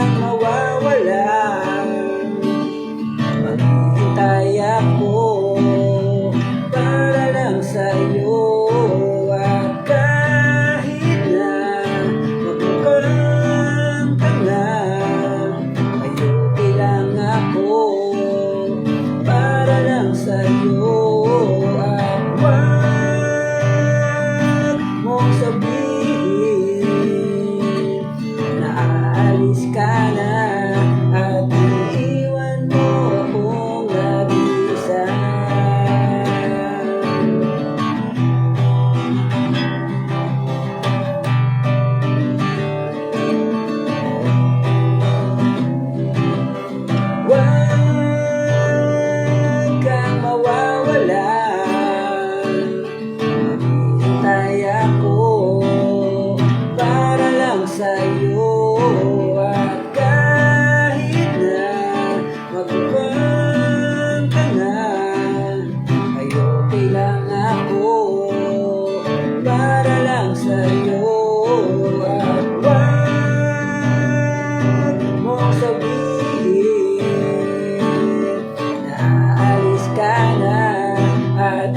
kang mawawala. Maghihintay ako para lang sa'yo. At kahit na magmukhang ka na, ayupi lang ako para lang sa'yo. At wag mong sabihin na aalis ka na at iiwan mo akong nag-iisa. Wag kang mawawala. Maghihintay ako para lang sa'yo. At kahit na magmukhang ka na, ayupi lang ako para lang sa'yo. At wag mong sabihin na aalis ka na at